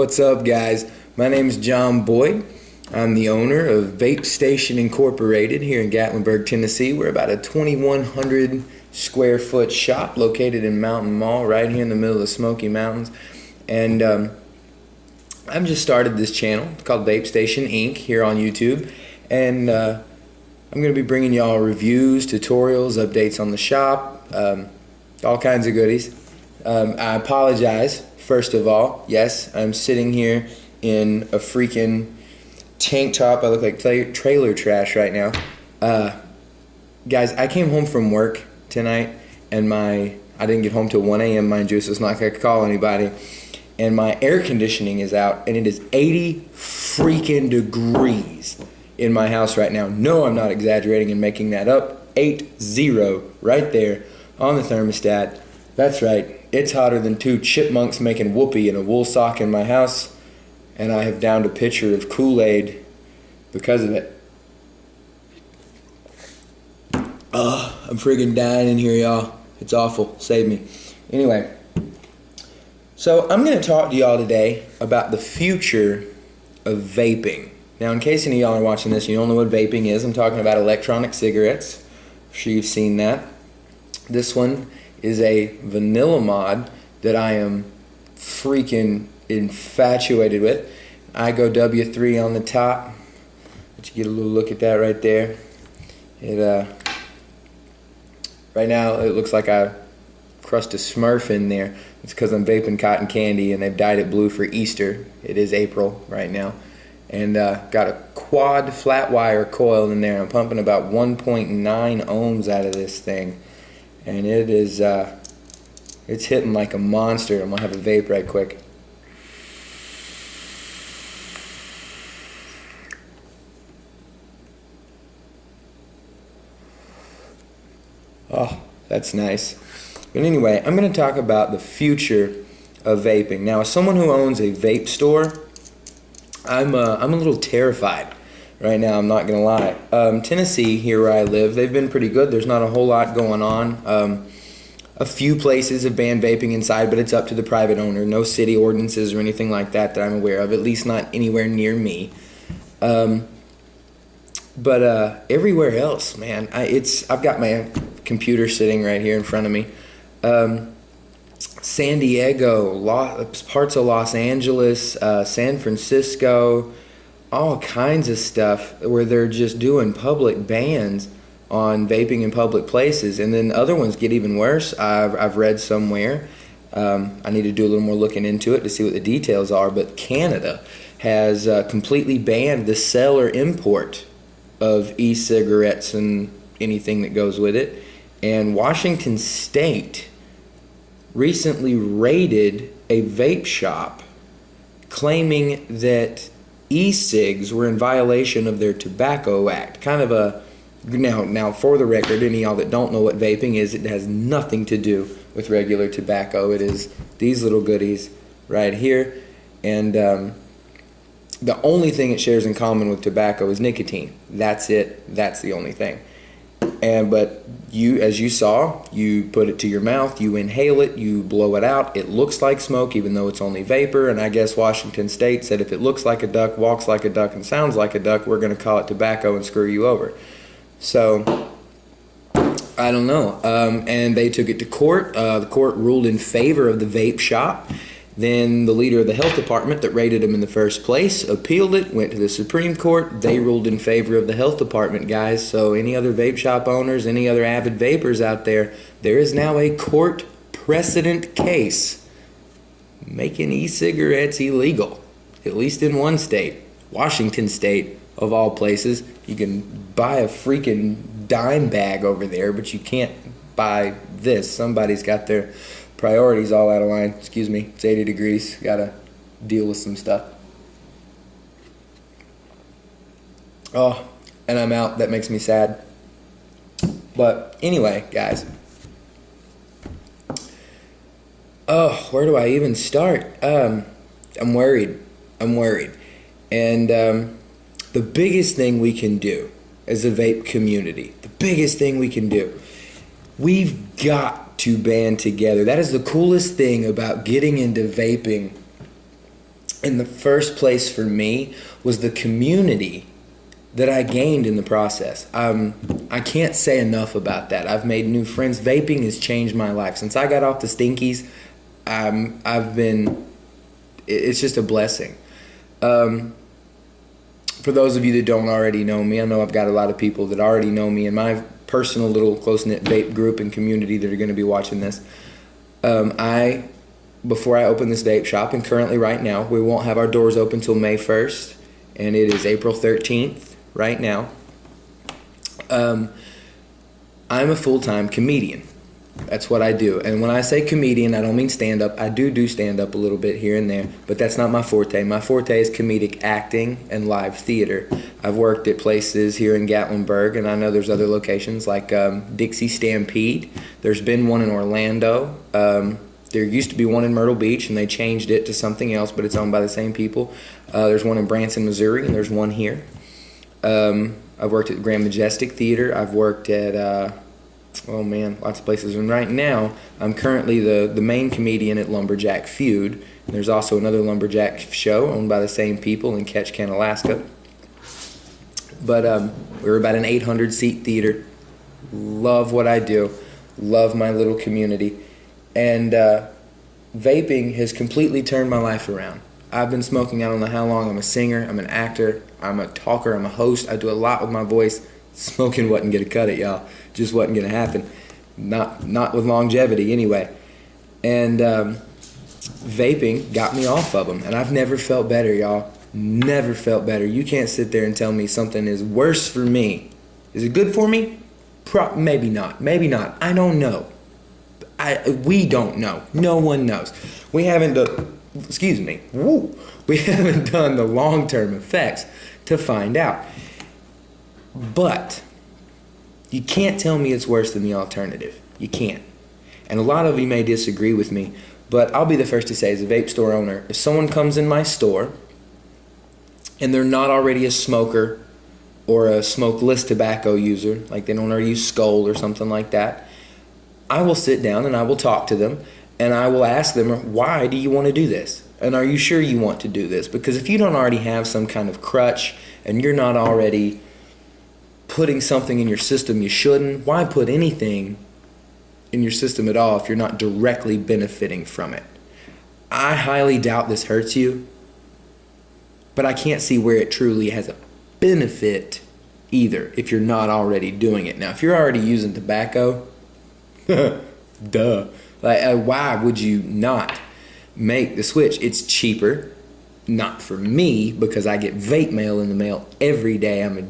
What's up, guys? My name is John Boyd. I'm the owner of Vape Station Incorporated here in Gatlinburg, Tennessee. We're about a 2,100 square foot shop located in Mountain Mall right here in the middle of the Smoky Mountains. And I've just started this channel. It's called Vape Station Inc. here on YouTube. And I'm going to be bringing y'all reviews, tutorials, updates on the shop, all kinds of goodies. I apologize, first of all. Yes, I'm sitting here in a freaking tank top. I look like trailer trash right now. Guys, I came home from work tonight, and I didn't get home till 1 a.m., mind you, so it's not like I could call anybody. And my air conditioning is out, and it is 80 freaking degrees in my house right now. No, I'm not exaggerating and making that up. 8-0 right there on the thermostat. That's right. It's hotter than two chipmunks making whoopee in a wool sock in my house, and I have downed a pitcher of Kool-Aid because of it. I'm friggin' dying in here, y'all. It's awful. Save me. Anyway, so I'm going to talk to y'all today about the future of vaping. Now, in case any of y'all are watching this, you don't know what vaping is. I'm talking about electronic cigarettes. I'm sure you've seen that. This one is a vanilla mod that I am freaking infatuated with. I go W3 on the top. Let you get a little look at that right there. Right now it looks like I crushed a Smurf in there. It's because I'm vaping cotton candy and they've dyed it blue for Easter. It is April right now. And got a quad flat wire coil in there. I'm pumping about 1.9 ohms out of this thing. And it is, it's hitting like a monster. I'm gonna have a vape right quick. Oh, that's nice. But anyway, I'm gonna talk about the future of vaping. Now, as someone who owns a vape store, I'm a little terrified right now, I'm not gonna lie. Tennessee, here where I live, they've been pretty good. There's not a whole lot going on. A few places have banned vaping inside, but it's up to the private owner. No city ordinances or anything like that that I'm aware of, at least not anywhere near me. But everywhere else, man, I've got my computer sitting right here in front of me. San Diego, parts of Los Angeles, San Francisco, all kinds of stuff where they're just doing public bans on vaping in public places, and then other ones get even worse. I've read somewhere, I need to do a little more looking into it to see what the details are, but Canada has completely banned the sale or import of e-cigarettes and anything that goes with it. And Washington State recently raided a vape shop claiming that e-cigs were in violation of their Tobacco Act. Kind of a, now for the record, any of y'all that don't know what vaping is, it has nothing to do with regular tobacco. It is these little goodies right here, and the only thing it shares in common with tobacco is nicotine. That's it. That's the only thing. But as you saw, you put it to your mouth, you inhale it, you blow it out. It looks like smoke, even though it's only vapor. And I guess Washington State said if it looks like a duck, walks like a duck, and sounds like a duck, we're going to call it tobacco and screw you over. So I don't know. And they took it to court. The court ruled in favor of the vape shop. Then the leader of the health department that raided him in the first place appealed it, went to the Supreme Court. They ruled in favor of the health department, guys. So any other vape shop owners, any other avid vapors out there, there is now a court precedent case making e-cigarettes illegal, at least in one state, Washington State, of all places. You can buy a freaking dime bag over there, but you can't buy this. Somebody's got their priorities all out of line. Excuse me, it's 80 degrees. Gotta deal with some stuff. Oh, and I'm out. That makes me sad. But anyway, guys. Oh, where do I even start? I'm worried. And the biggest thing we can do as a vape community, the biggest thing we can do, we've got to band together. That is the coolest thing about getting into vaping in the first place for me was the community that I gained in the process. I can't say enough about that. I've made new friends. Vaping has changed my life. Since I got off the stinkies, it's just a blessing. For those of you that don't already know me, I know I've got a lot of people that already know me in my personal little close-knit vape group and community that are going to be watching this. Before I open this vape shop, and currently right now, we won't have our doors open until May 1st, and it is April 13th right now. I'm a full-time comedian. That's what I do. And when I say comedian, I don't mean stand-up. I do stand-up a little bit here and there, but that's not my forte. My forte is comedic acting and live theater. I've worked at places here in Gatlinburg, and I know there's other locations like Dixie Stampede. There's been one in Orlando. There used to be one in Myrtle Beach, and they changed it to something else, but it's owned by the same people. There's one in Branson, Missouri, and there's one here. I've worked at Grand Majestic Theater. I've worked at... oh man, lots of places. And right now, I'm currently the main comedian at Lumberjack Feud. And there's also another Lumberjack show owned by the same people in Ketchikan, Alaska. But we're about an 800-seat theater. Love what I do. Love my little community. And vaping has completely turned my life around. I've been smoking, I don't know how long. I'm a singer, I'm an actor, I'm a talker, I'm a host. I do a lot with my voice. Smoking wasn't gonna cut it, y'all. Just wasn't gonna happen. Not with longevity anyway. And vaping got me off of them, and I've never felt better, y'all. Never felt better. You can't sit there and tell me something is worse for me. Is it good for me? Maybe not. Maybe not. I don't know. We don't know. No one knows. We haven't done. Excuse me. Woo. We haven't done the long-term effects to find out. But you can't tell me it's worse than the alternative. You can't. And a lot of you may disagree with me, but I'll be the first to say, as a vape store owner, if someone comes in my store and they're not already a smoker or a smokeless tobacco user, like they don't already use Skull or something like that, I will sit down and I will talk to them and I will ask them, why do you want to do this? And are you sure you want to do this? Because if you don't already have some kind of crutch and you're not already putting something in your system you shouldn't, why put anything in your system at all if you're not directly benefiting from it? I highly doubt this hurts you, but I can't see where it truly has a benefit either if you're not already doing it. Now, if you're already using tobacco, duh. Like, why would you not make the switch? It's cheaper. Not for me, because I get vape mail in the mail every day. I'm a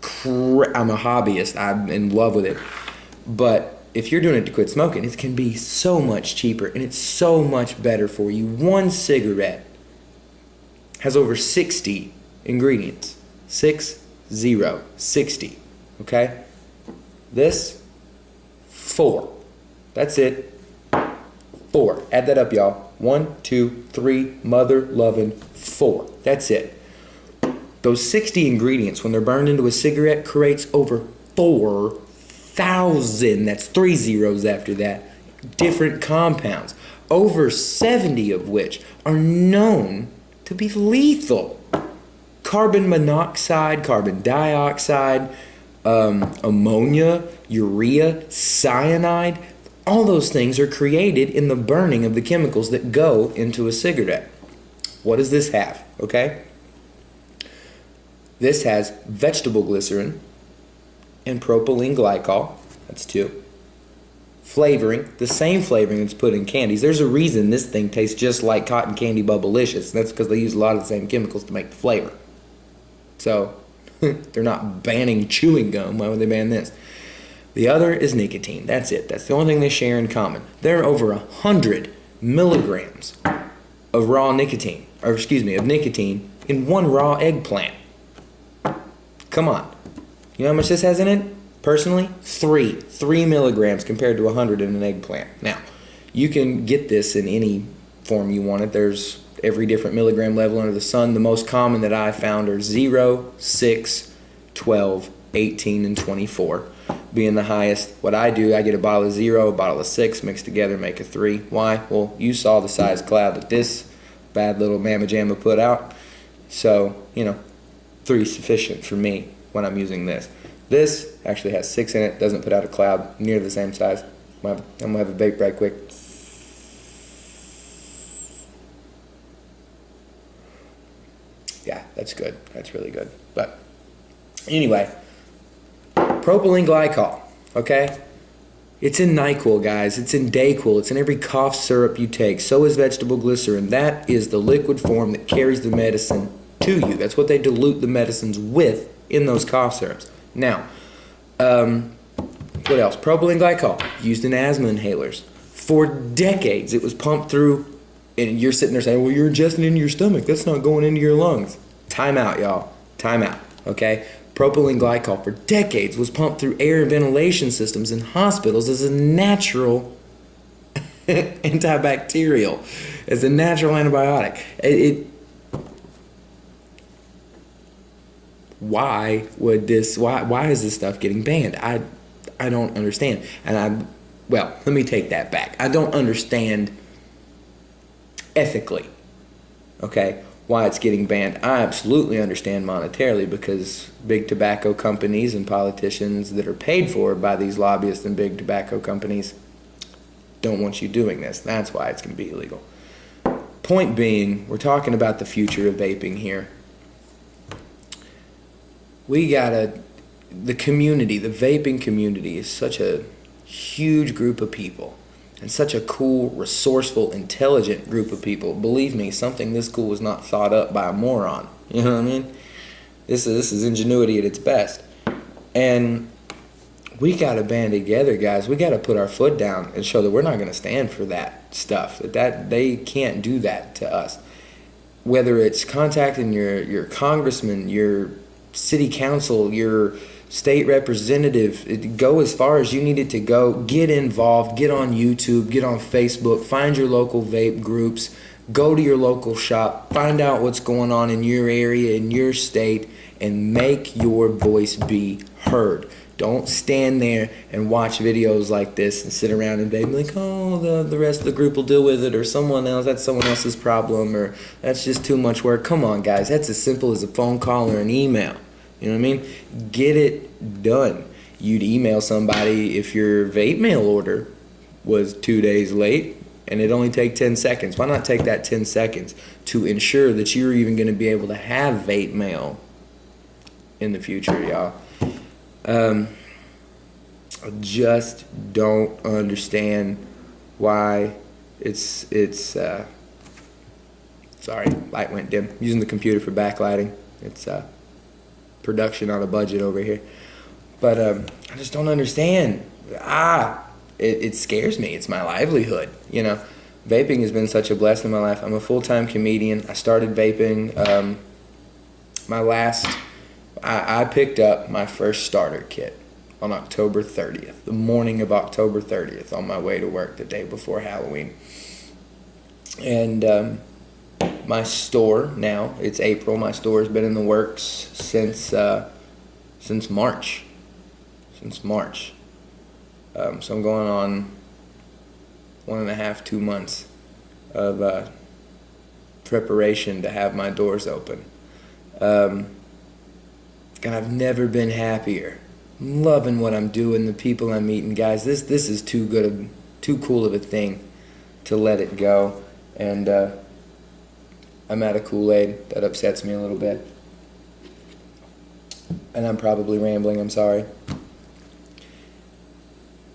hobbyist. I'm in love with it. But if you're doing it to quit smoking, it can be so much cheaper and it's so much better for you. One cigarette has over 60 ingredients. 60. Okay? This, 4. That's it. 4. Add that up, y'all. 1, 2, 3, mother loving 4. That's it. Those 60 ingredients, when they're burned into a cigarette, creates over 4,000, that's 3 zeros after that, different compounds, over 70 of which are known to be lethal. Carbon monoxide, carbon dioxide, ammonia, urea, cyanide, all those things are created in the burning of the chemicals that go into a cigarette. What does this have? Okay? This has vegetable glycerin and propylene glycol. That's 2. Flavoring, the same flavoring that's put in candies. There's a reason this thing tastes just like cotton candy Bubblicious. That's because they use a lot of the same chemicals to make the flavor. So, they're not banning chewing gum. Why would they ban this? The other is nicotine. That's it. That's the only thing they share in common. There are over 100 milligrams of of nicotine in one raw eggplant. Come on. You know how much this has in it? Personally, 3 milligrams compared to 100 in an eggplant. Now, you can get this in any form you want it. There's every different milligram level under the sun. The most common that I found are 0, 6, 12, 18, and 24 being the highest. What I do, I get a bottle of 0, a bottle of 6, mixed together, make a 3. Why? Well, you saw the size cloud that this bad little mamma jamma put out. So, 3 is sufficient for me when I'm using this. This actually has 6 in it, doesn't put out a cloud, near the same size. I'm gonna have a vape right quick. Yeah, that's good. That's really good. But anyway, propylene glycol, okay? It's in NyQuil, guys. It's in Dayquil. It's in every cough syrup you take. So is vegetable glycerin. That is the liquid form that carries the medicine to you. That's what they dilute the medicines with in those cough syrups. Now, what else? Propylene glycol, used in asthma inhalers. For decades, it was pumped through, and you're sitting there saying, well, you're ingesting it into your stomach. That's not going into your lungs. Time out, y'all. Time out, okay? Propylene glycol for decades was pumped through air and ventilation systems in hospitals as a natural antibacterial, as a natural antibiotic. Why is this stuff getting banned? I don't understand. Let me take that back. I don't understand ethically, okay, why it's getting banned. I absolutely understand monetarily, because big tobacco companies and politicians that are paid for by these lobbyists and big tobacco companies don't want you doing this. That's why it's going to be illegal. Point being, we're talking about the future of vaping here. The community, the vaping community is such a huge group of people, and such a cool, resourceful, intelligent group of people. Believe me, something this cool was not thought up by a moron. You know what I mean? This is ingenuity at its best. And we got to band together, guys. We got to put our foot down and show that we're not going to stand for that stuff. That they can't do that to us. Whether it's contacting your congressman, your city council, your state representative, go as far as you need it to go. Get involved, get on YouTube, get on Facebook, find your local vape groups, go to your local shop, find out what's going on in your area, in your state, and make your voice be heard. Don't stand there and watch videos like this and sit around and be like, oh, the rest of the group will deal with it, or someone else, that's someone else's problem, or that's just too much work. Come on, guys, that's as simple as a phone call or an email. You know what I mean? Get it done. You'd email somebody if your vape mail order was 2 days late and it only take 10 seconds. Why not take that 10 seconds to ensure that you're even going to be able to have vape mail in the future, y'all? I just don't understand why it's sorry, light went dim. I'm using the computer for backlighting. It's production on a budget over here. But I just don't understand. It scares me. It's my livelihood. Vaping has been such a blessing in my life. I'm a full-time comedian. I started vaping. I picked up my first starter kit on October 30th, the morning of October 30th, on my way to work the day before Halloween. And my store now, it's April, my store has been in the works since March. So I'm going on 1.5, 2 months of preparation to have my doors open. God, I've never been happier. I'm loving what I'm doing, the people I'm meeting, guys. This is too cool of a thing to let it go. And I'm out of Kool-Aid. That upsets me a little bit. And I'm probably rambling, I'm sorry.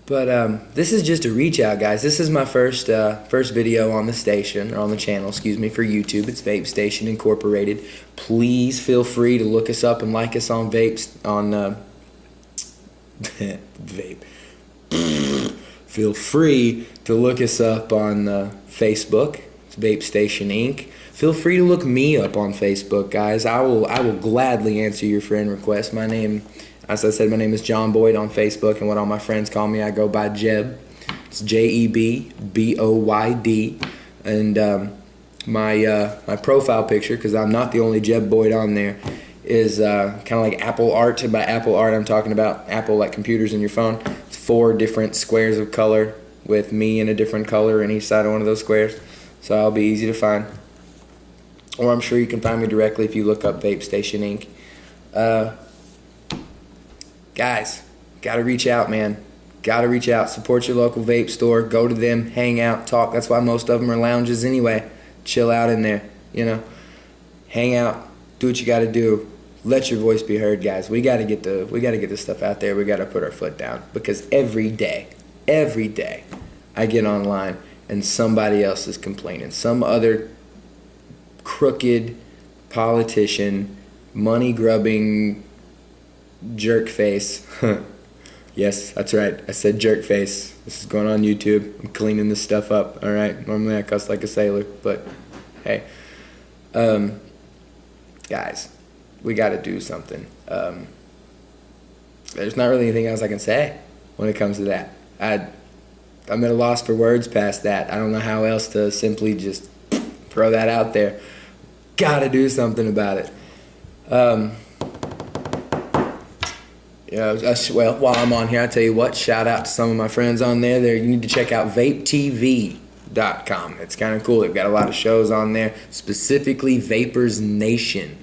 But this is just a reach out, guys. This is my first video on the station, or on the channel, excuse me, for YouTube. It's Vape Station Incorporated. Please feel free to look us up and like us on Vape. Feel free to look us up on Facebook. It's Vape Station Inc. Feel free to look me up on Facebook, guys. I will gladly answer your friend request. My name, as I said, my name is John Boyd on Facebook, and what all my friends call me, I go by Jeb. It's JEBBOYD. And my profile picture, because I'm not the only Jeb Boyd on there, is kind of like Apple art. And by Apple art, I'm talking about Apple, like computers in your phone. It's 4 different squares of color with me in a different color in each side of one of those squares. So I'll be easy to find. or I'm sure you can find me directly if you look up Vape Station Inc. Guys, gotta reach out, man. Gotta reach out. Support your local vape store. Go to them, hang out, talk. That's why most of them are lounges anyway. Chill out in there, you know. Hang out. Do what you gotta do. Let your voice be heard, guys. We gotta get this stuff out there. We gotta put our foot down, because every day, I get online and somebody else is complaining. Some other crooked politician, money grubbing jerk face. Yes, that's right. I said jerk face. This is going on YouTube. I'm cleaning this stuff up. All right. Normally I cuss like a sailor, but hey, guys, we got to do something. There's not really anything else I can say when it comes to that. I'm at a loss for words past that. I don't know how else to simply just throw that out there. Got to do something about it. Well, while I'm on here, I tell you what, shout out to some of my friends on there. You need to check out vapetv.com. It's kind of cool. They've got a lot of shows on there, specifically Vapors Nation.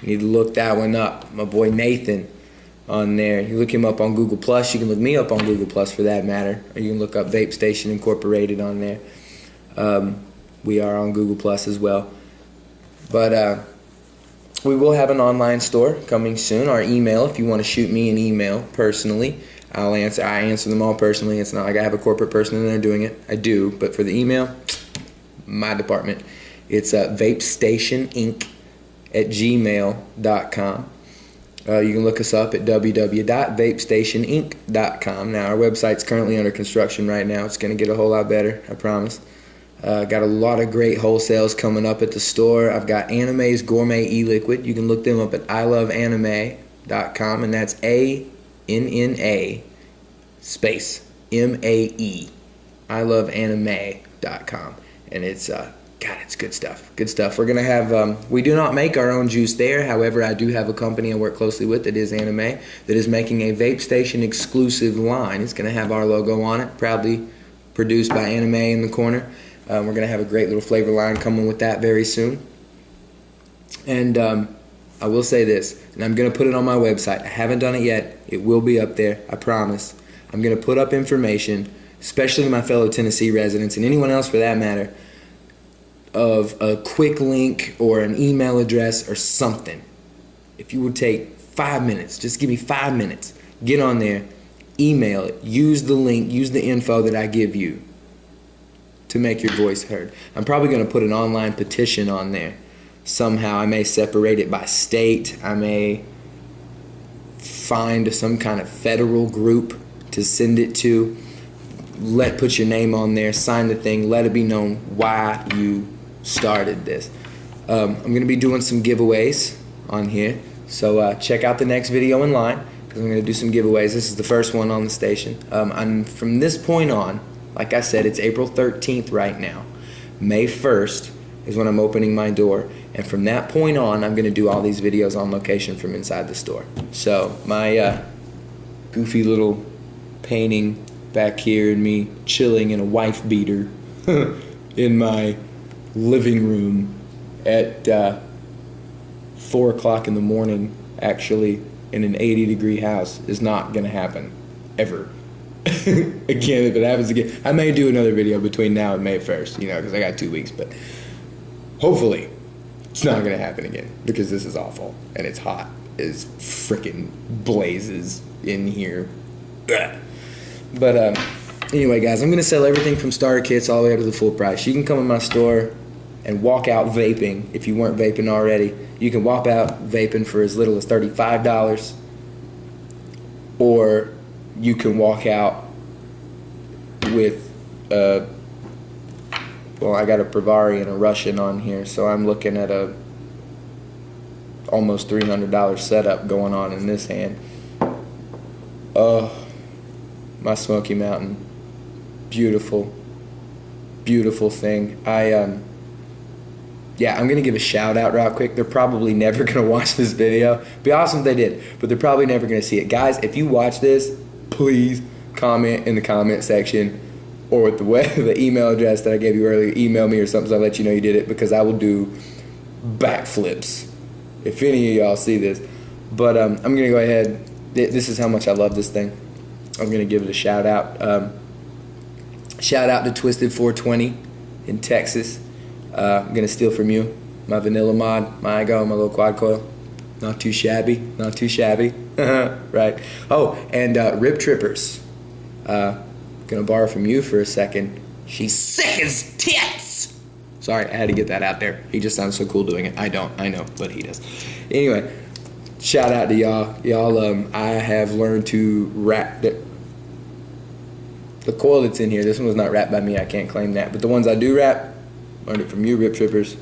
You need to look that one up. My boy Nathan on there. You look him up on Google+. You can look me up on Google+, for that matter. Or you can look up Vape Station Incorporated on there. We are on Google+ as well. But we will have an online store coming soon. Our email, if you want to shoot me an email personally, I answer them all personally. It's not like I have a corporate person in there doing it. I do, but for the email, my department. It's vapestationinc@gmail.com. You can look us up at www.vapestationinc.com. Now, our website's currently under construction right now. It's going to get a whole lot better, I promise. Got a lot of great wholesales coming up at the store. I've got Anime's Gourmet E-Liquid. You can look them up at iloveanime.com, and that's ANNA space MAE, iloveanime.com. And it's it's good stuff. Good stuff. We're gonna have we do not make our own juice there. However, I do have a company I work closely with that is Anime, that is making a Vape Station exclusive line. It's gonna have our logo on it, proudly produced by Anime in the corner. We're going to have a great little flavor line coming with that very soon. And I will say this, and I'm going to put it on my website. I haven't done it yet. It will be up there, I promise. I'm going to put up information, especially my fellow Tennessee residents and anyone else for that matter, of a quick link or an email address or something. If you would take 5 minutes, just give me 5 minutes, get on there, email it, use the link, use the info that I give you to make your voice heard. I'm probably going to put an online petition on there somehow. I may separate it by state. I may find some kind of federal group to send it to. Put your name on there, sign the thing, let it be known why you started this. I'm going to be doing some giveaways on here, so check out the next video in line, because I'm going to do some giveaways. This is the first one on the station. From this point on, like I said, it's April 13th right now. May 1st is when I'm opening my door. And from that point on, I'm going to do all these videos on location from inside the store. So my goofy little painting back here and me chilling in a wife beater in my living room at 4 o'clock in the morning, actually, in an 80-degree house is not going to happen, ever. Again, if it happens again, I may do another video between now and May 1st, because I got 2 weeks, but hopefully it's not going to happen again, because this is awful and it's hot as frickin' blazes in here. But anyway, guys, I'm going to sell everything from starter kits all the way up to the full price. You can come in my store and walk out vaping. If you weren't vaping already, you can walk out vaping for as little as $35, or you can walk out with I got a Pravari and a Russian on here, so I'm looking at a almost $300 setup going on in this hand. My Smoky Mountain, beautiful thing. I'm gonna give a shout out real quick. They're probably never gonna watch this video. It'd be awesome if they did, but they're probably never gonna see it. Guys, if you watch this, please comment in the comment section, or with the email address that I gave you earlier. Email me or something so I'll let you know you did it, because I will do backflips. If any of y'all see this. But I'm going to go ahead. This is how much I love this thing. I'm going to give it a shout out. Shout out to Twisted 420 in Texas. I'm going to steal from you. My vanilla mod, my iGo, my little quad coil. Not too shabby. Not too shabby. Right. Oh, and Rip Trippers. Gonna borrow from you for a second. She's sick as tits. Sorry, I had to get that out there. He just sounds so cool doing it. I don't. I know, but he does. Anyway, shout out to y'all. Y'all, I have learned to wrap the coil that's in here. This one was not wrapped by me. I can't claim that. But the ones I do wrap, learned it from you, Rip Trippers.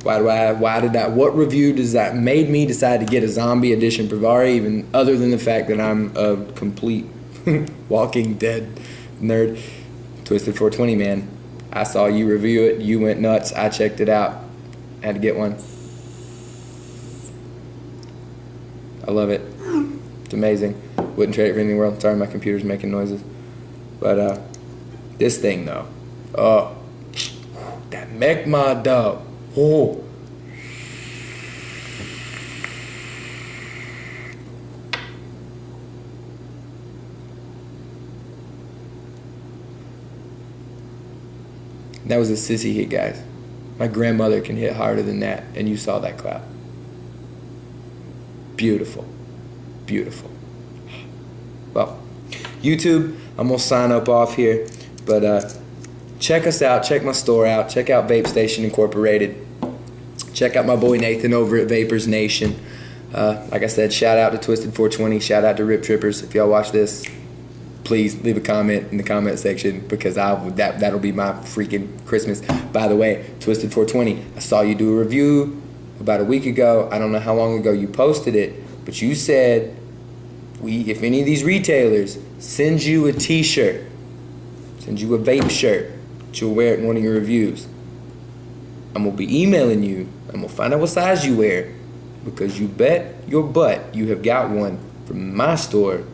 What review does that made me decide to get a zombie edition Bravari, even other than the fact that I'm a complete Walking Dead nerd? Twisted 420, man. I saw you review it. You went nuts. I checked it out. Had to get one. I love it. It's amazing. Wouldn't trade it for anything in the world. Sorry, my computer's making noises. But this thing though. Oh, that mech mod dog. Oh. That was a sissy hit, guys. My grandmother can hit harder than that, and you saw that clap. Beautiful. Beautiful. Well, YouTube, I'm going to sign up off here, but check us out. Check my store out. Check out Vape Station Incorporated. Check out my boy Nathan over at Vapors Nation. Like I said, shout out to Twisted 420. Shout out to Rip Trippers. If y'all watch this, please leave a comment in the comment section, because that'll be my freaking Christmas. By the way, Twisted 420, I saw you do a review about a week ago. I don't know how long ago you posted it, but you said if any of these retailers sends you a t-shirt, sends you a vape shirt, that you'll wear it in one of your reviews, I'm going to be emailing you. I'm going to find out what size you wear, because you bet your butt you have got one from my store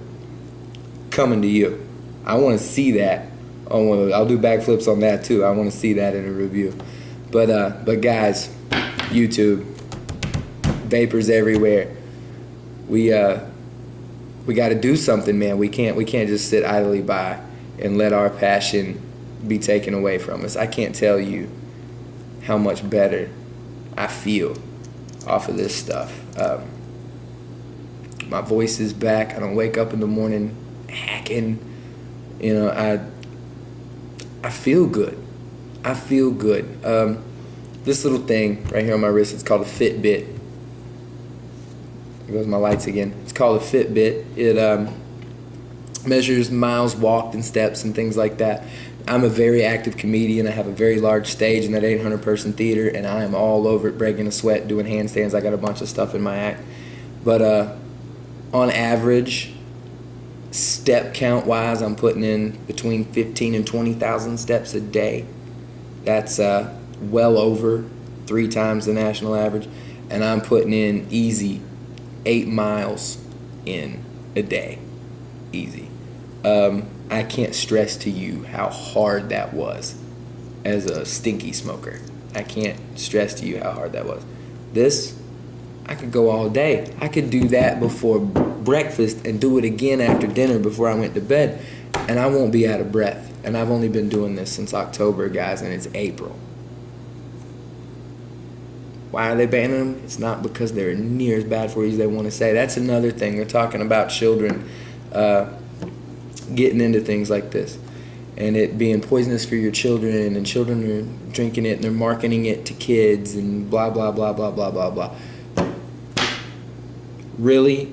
coming to you. I want to see that. I'll do backflips on that too. I want to see that in a review. But guys, YouTube, vapors everywhere. We got to do something, man. We can't just sit idly by and let our passion be taken away from us. I can't tell you how much better I feel off of this stuff. My voice is back. I don't wake up in the morning hacking. You know, I feel good. I feel good. This little thing right here on my wrist, it's called a Fitbit. There goes my lights again. It's called a Fitbit. It measures miles walked and steps and things like that. I'm a very active comedian. I have a very large stage in that 800-person theater, and I am all over it, breaking a sweat, doing handstands. I got a bunch of stuff in my act. But on average, step count wise, I'm putting in between 15 and 20,000 steps a day. That's well over 3 times the national average, and I'm putting in easy 8 miles in a day. Easy. I can't stress to you how hard that was as a stinky smoker. I can't stress to you how hard that was. This, I could go all day. I could do that before breakfast and do it again after dinner before I went to bed, and I won't be out of breath. And I've only been doing this since October, guys, and it's April. Why are they banning them? It's not because they're near as bad for you as they want to say. That's another thing. They're talking about children getting into things like this, and it being poisonous for your children, and children are drinking it and they're marketing it to kids and blah, blah, blah, blah, blah, blah, blah. Really?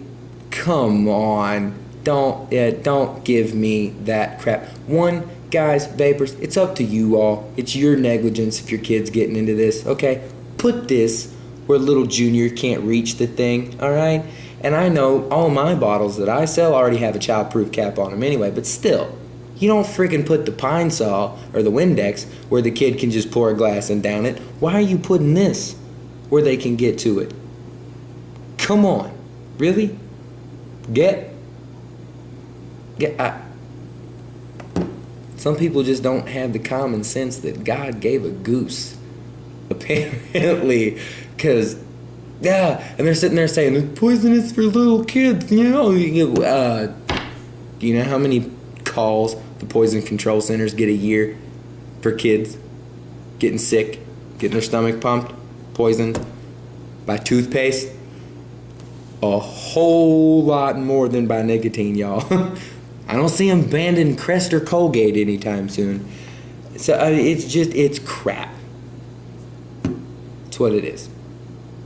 Come on. Don't give me that crap. One, guys, vapors, it's up to you all. It's your negligence if your kid's getting into this, okay? Put this where little Junior can't reach the thing, all right? And I know all my bottles that I sell already have a child-proof cap on them anyway, but still, you don't freaking put the Pine Sol or the Windex where the kid can just pour a glass and down it. Why are you putting this where they can get to it? Come on. Really? Some people just don't have the common sense that God gave a goose apparently Because, yeah, and they're sitting there saying, it's poisonous for little kids, you know. Do you know how many calls the poison control centers get a year for kids getting sick, getting their stomach pumped, poisoned by toothpaste? A whole lot more than by nicotine, y'all. I don't see them banning Crest or Colgate anytime soon. So it's crap. It's what it is.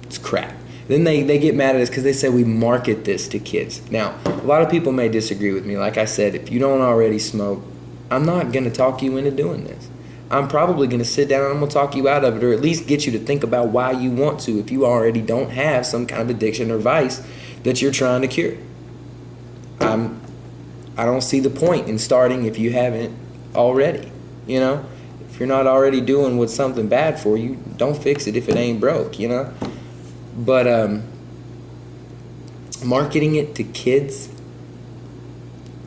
It's crap. Then they get mad at us because they say we market this to kids. Now, a lot of people may disagree with me. Like I said, if you don't already smoke, I'm not going to talk you into doing this. I'm probably going to sit down and I'm going to talk you out of it, or at least get you to think about why you want to if you already don't have some kind of addiction or vice that you're trying to cure. I don't see the point in starting if you haven't already. You know, if you're not already doing what's something bad for you, don't fix it if it ain't broke, you know. But marketing it to kids,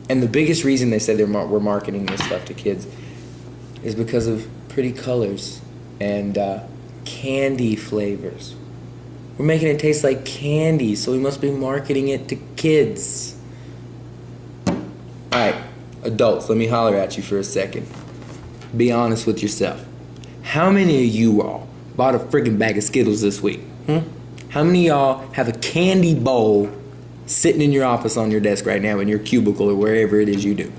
and the biggest reason they said we're marketing this stuff to kids is because of pretty colors and candy flavors. We're making it taste like candy, so we must be marketing it to kids. Alright, adults, let me holler at you for a second. Be honest with yourself. How many of you all bought a friggin' bag of Skittles this week? How many of y'all have a candy bowl sitting in your office on your desk right now, in your cubicle or wherever it is you do?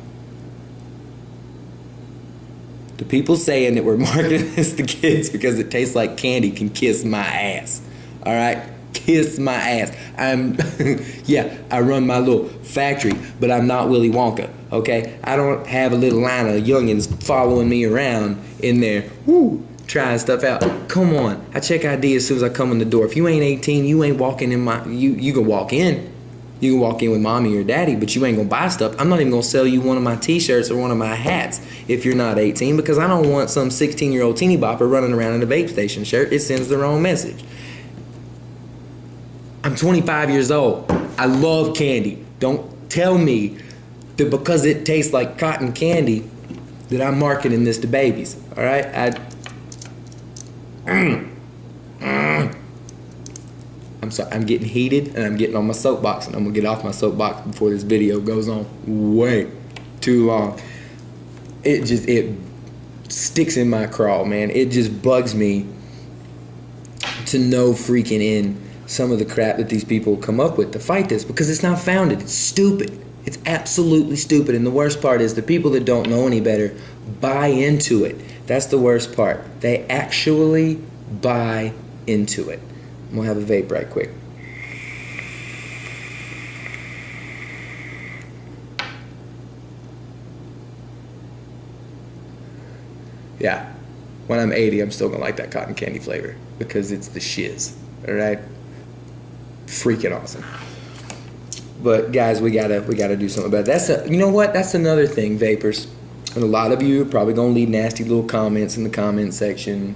The people saying that we're marketing this to kids because it tastes like candy can kiss my ass. Alright? Kiss my ass. Yeah, I run my little factory, but I'm not Willy Wonka. Okay? I don't have a little line of youngins following me around in there, trying stuff out. Come on. I check ID as soon as I come in the door. If you ain't 18, you ain't walking in my... You can walk in. You can walk in with mommy or daddy, but you ain't gonna buy stuff. I'm not even gonna sell you one of my t-shirts or one of my hats if you're not 18, because I don't want some 16-year-old teeny bopper running around in a vape station shirt. It sends the wrong message. I'm 25 years old. I love candy. Don't tell me that because it tastes like cotton candy that I'm marketing this to babies. All right? I'm sorry, I'm getting heated and I'm getting on my soapbox, and I'm gonna get off my soapbox before this video goes on way too long. It sticks in my craw, man. It just bugs me to no freaking end some of the crap that these people come up with to fight this, because it's not founded. It's stupid. It's absolutely stupid. And the worst part is the people that don't know any better buy into it. That's the worst part. They actually buy into it. I'm gonna have a vape right quick. Yeah, when I'm 80, I'm still gonna like that cotton candy flavor because it's the shiz. All right, freaking awesome. But guys, we gotta do something about it. You know what? That's another thing, vapors. And a lot of you are probably gonna leave nasty little comments in the comment section,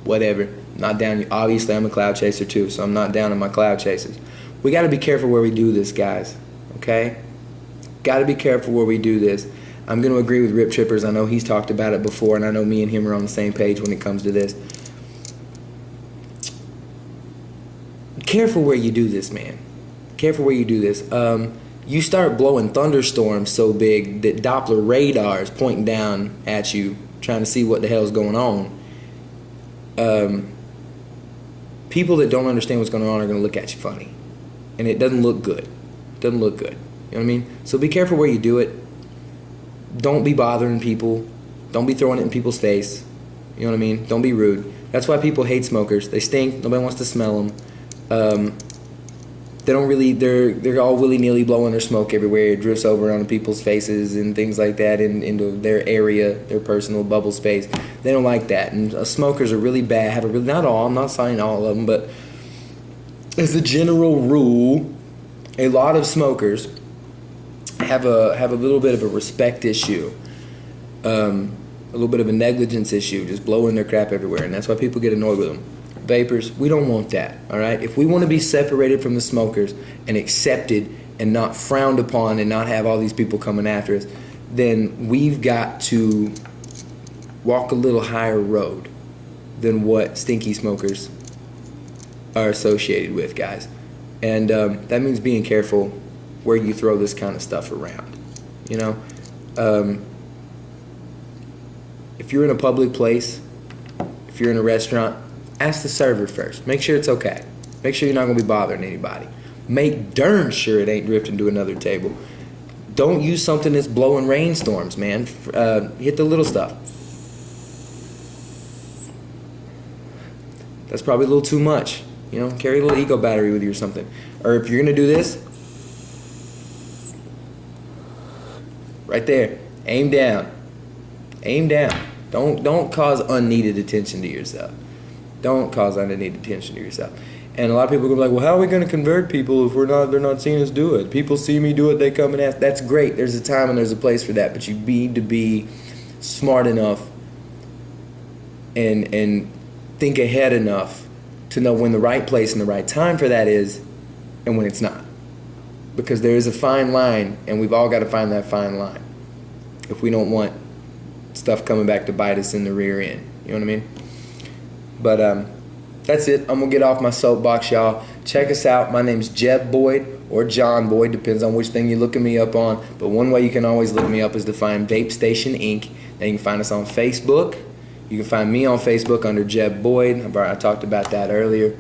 whatever. Not down. Obviously, I'm a cloud chaser too, so I'm not down on my cloud chasers. We got to be careful where we do this, guys. Okay? Got to be careful where we do this. I'm going to agree with Rip Trippers. I know he's talked about it before, and I know me and him are on the same page when it comes to this. Careful where you do this, man. Careful where you do this. You start blowing thunderstorms so big that Doppler radars pointing down at you, trying to see what the hell's going on. People that don't understand what's going on are going to look at you funny. And it doesn't look good. It doesn't look good. You know what I mean? So be careful where you do it. Don't be bothering people. Don't be throwing it in people's face. You know what I mean? Don't be rude. That's why people hate smokers. They stink. Nobody wants to smell them. They don't really, they're all willy-nilly blowing their smoke everywhere. It drifts over onto people's faces and things like that, into their area, their personal bubble space. They don't like that. And smokers are really bad. Not all, I'm not saying all of them, but as a general rule, a lot of smokers have a little bit of a respect issue, a little bit of a negligence issue, just blowing their crap everywhere, and that's why people get annoyed with them. Vapors, we don't want that, all right? If we want to be separated from the smokers and accepted and not frowned upon and not have all these people coming after us, then we've got to walk a little higher road than what stinky smokers are associated with, guys. And that means being careful where you throw this kind of stuff around. You know, if you're in a public place, if you're in a restaurant, ask the server first. Make sure it's okay. Make sure you're not going to be bothering anybody. Make darn sure it ain't drifting to another table. Don't use something that's blowing rainstorms, man. Hit the little stuff. That's probably a little too much. You know, carry a little eco battery with you or something. Or if you're going to do this, right there, aim down. Aim down. Don't cause unneeded attention to yourself. Don't cause unneeded attention to yourself. And a lot of people are gonna be like, well, how are we gonna convert people if they're not seeing us do it? People see me do it, they come and ask. That's great. There's a time and there's a place for that, but you need to be smart enough and think ahead enough to know when the right place and the right time for that is and when it's not. Because there is a fine line, and we've all got to find that fine line if we don't want stuff coming back to bite us in the rear end. You know what I mean? But that's it. I'm going to get off my soapbox, y'all. Check us out. My name's Jeb Boyd or John Boyd. Depends on which thing you're looking me up on. But one way you can always look me up is to find Vape Station Inc. Then you can find us on Facebook. You can find me on Facebook under Jeb Boyd. I talked about that earlier.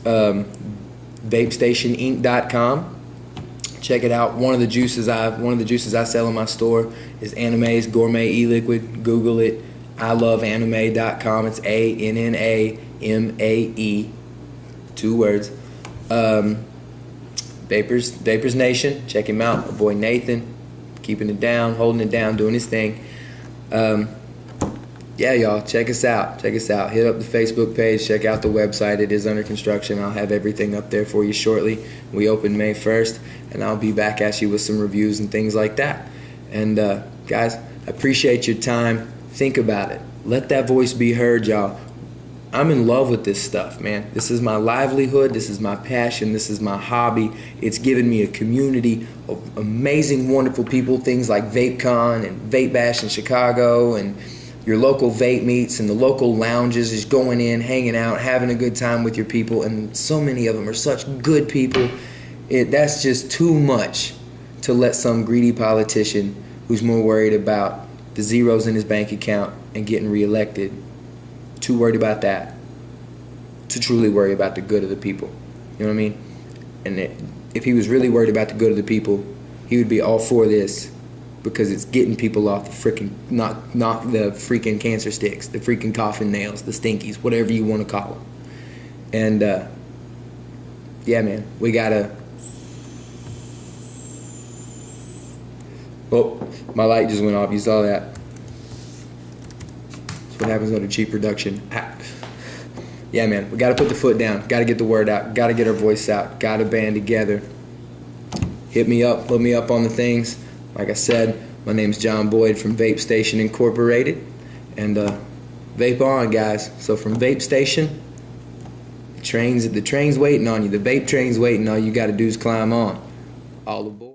VapeStationInc.com. Check it out. One of the juices I sell in my store is Anime's Gourmet E-Liquid. Google it. ILoveAnime.com. It's ANNAMAE. 2 words. Vapors Nation. Check him out. My boy Nathan. Keeping it down, holding it down, doing his thing. Yeah, y'all, check us out. Check us out. Hit up the Facebook page. Check out the website. It is under construction. I'll have everything up there for you shortly. We open May 1st, and I'll be back at you with some reviews and things like that. And, guys, I appreciate your time. Think about it. Let that voice be heard, y'all. I'm in love with this stuff, man. This is my livelihood. This is my passion. This is my hobby. It's given me a community of amazing, wonderful people. Things like VapeCon and Vape Bash in Chicago and your local vape meets and the local lounges, just going in, hanging out, having a good time with your people. And so many of them are such good people. That's just too much to let some greedy politician who's more worried about the zeros in his bank account and getting reelected, too worried about that to truly worry about the good of the people. You know what I mean? And if he was really worried about the good of the people, he would be all for this, because it's getting people off the freaking, not the freaking cancer sticks, the freaking coffin nails, the stinkies, whatever you want to call them. And yeah, man, we gotta. Oh, my light just went off. You saw that? That's what happens under cheap production. Yeah, man, we gotta put the foot down. Gotta get the word out. Gotta get our voice out. Gotta band together. Hit me up. Put me up on the things. Like I said, my name's John Boyd from Vape Station Incorporated, and vape on, guys. So from Vape Station, the train's waiting on you. The vape train's waiting. All you got to do is climb on. All aboard.